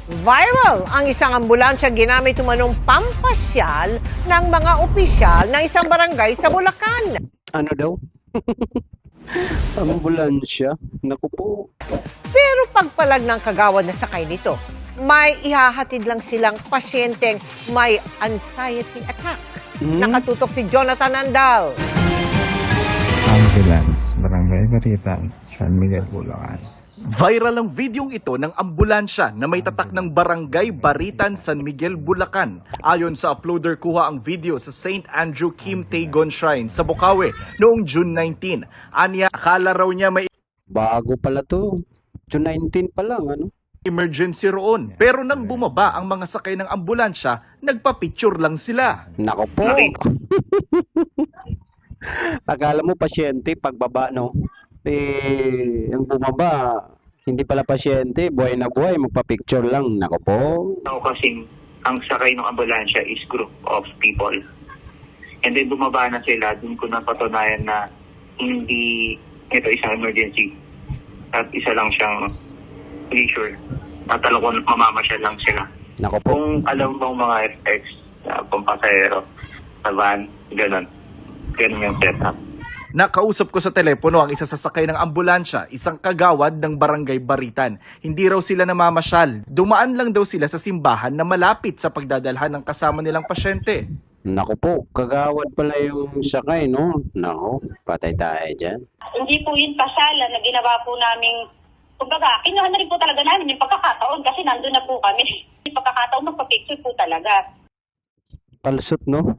Viral ang isang ambulansya ginamit umanong pampasyal ng mga opisyal ng isang barangay sa Bulacan. Ano daw? Ambulansya? Naku po. Pero pagpalag ng kagawad na sakay nito, may ihahatid lang silang pasyenteng may anxiety attack. Nakatutok si Jonathan Andal. Ambulance, Barangay Baritan, San Miguel, Bulacan. Viral ang videong ito ng ambulansya na may tatak ng Barangay Baritan, San Miguel, Bulacan. Ayon sa uploader, kuha ang video sa St. Andrew Kim Tae-gon Shrine sa Bocaue noong June 19. Anya, akala raw niya may Bago pala to. June 19 pa lang, ano? emergency roon. Pero nang bumaba ang mga sakay ng ambulansya, nagpa-picture lang sila. Nako po. Akala mo pasyente, pagbaba, no? Ang bumaba, hindi pala pasyente, buhay na buhay, magpa-picture lang. Nako po. Ako kasing ang sakay ng ambulansya is group of people. And then bumaba na sila, dun ko napatunayan na hindi ito isang emergency. At isa lang siyang leisure. At alam ko mamamasyal lang sila. Nako po. Kung alam mo mga FX, pampasahero, sa van, ganun. Ganun yung setup. Nakausap ko sa telepono ang isa sa sakay ng ambulansya, isang kagawad ng Barangay Baritan. Hindi raw sila namamasyal. Dumaan lang daw sila sa simbahan na malapit sa pagdadalhan ng kasama nilang pasyente. Nako po, kagawad pala yung sakay, no? Nako, patay tayo dyan. Hindi po yun pasala na ginawa po namin. Kumbaga, kinuha na rin po talaga namin yung pagkakataon kasi nandun na po kami. Yung pagkakataon, magpa-picture po talaga. Palsot, no?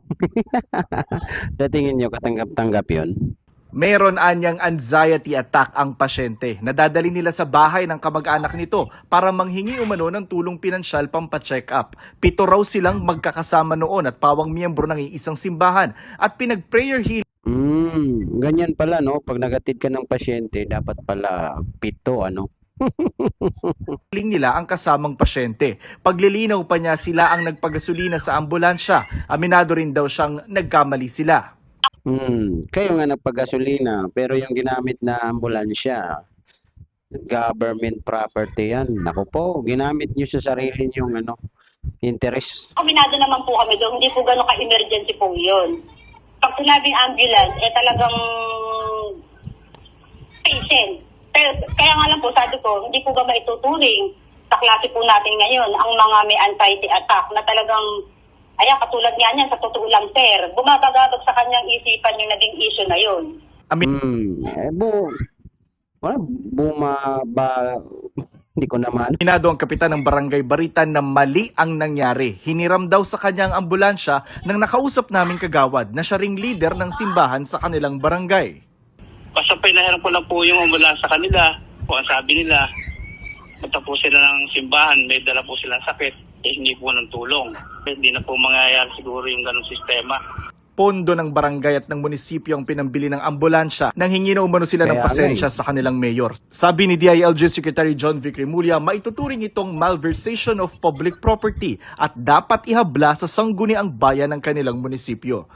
Datingin nyo, katanggap-tanggap yun. Meron anyang anxiety attack ang pasyente. Nadadali nila sa bahay ng kamag-anak nito para manghingi umano ng tulong pinansyal pampacheck up. 7 raw silang magkakasama noon at pawang miyembro ng iisang simbahan at pinag-prayer healing Ganyan pala, no? Pag nagatid ka ng pasyente, dapat pala 7, ano? nila ang kasamang pasyente. Paglilinaw pa niya sila ang nagpagasolina sa ambulansya. Aminado rin daw siyang nagkamali sila. Kayo nga nagpagasolina, pero yung ginamit na ambulansya, government property yan. Nako po, ginamit nyo sa sarili yung interest. Kombinado naman po kami doon. Hindi po gano'n ka-emergency po yun. Pag sinabing ambulance, talagang patient. Pero, kaya nga lang po, sabi ko, hindi po ba maituturing sa klase po natin ngayon ang mga may anxiety attack na talagang, katulad nga niyan, sa totoo lang, sir, bumabagabag sa kanyang isipan yung naging issue na yun. Hindi ko naman. Aminado ang kapitan ng Barangay Baritan na mali ang nangyari. Hiniram daw sa kanyang ambulansya nang nakausap namin kagawad na siya ring leader ng simbahan sa kanilang barangay. Basta pinahiram ko lang po yung ambulansya sa kanila. Kung ang sabi nila, punta po sila ng simbahan, may dala po silang sakit, hindi po ng tulong. Hindi na po mangyayari siguro yung ganong sistema. Pondo ng barangay at ng munisipyo ang pinambili ng ambulansya nang hingi na umano sila ng pasensya sa kanilang mayor. Sabi ni DILG Secretary John Vic Remulla, maituturing itong malversation of public property at dapat ihabla sa sangguniang bayan ng kanilang munisipyo.